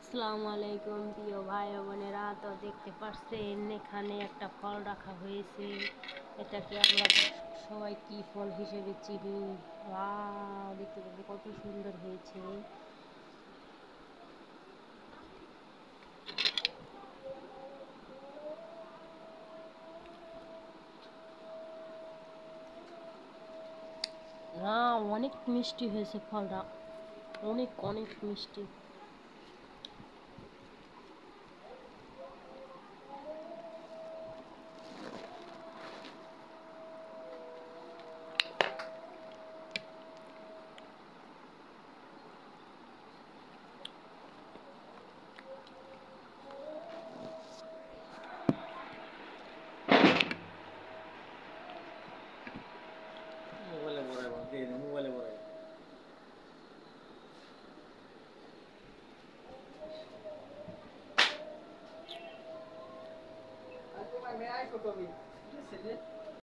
আসসালামু আলাইকুম প্রিয় ভাই ও বোনেরা। তো দেখতে পাচ্ছেন এখানে একটা ফল রাখা হয়েছে। এটাকে আমরা সবাই কি ফল হিসেবে চিনি। ওয়াও, দেখতে পাচ্ছি কত সুন্দর হয়েছে। না, অনেক মিষ্টি হয়েছে ফলটা, অনেক অনেক মিষ্টি। মোবাইলে ভরাইবো দিয়ে দে মোবাইলে ভরাইবো আর তোমার মেয়ে আইসো কবি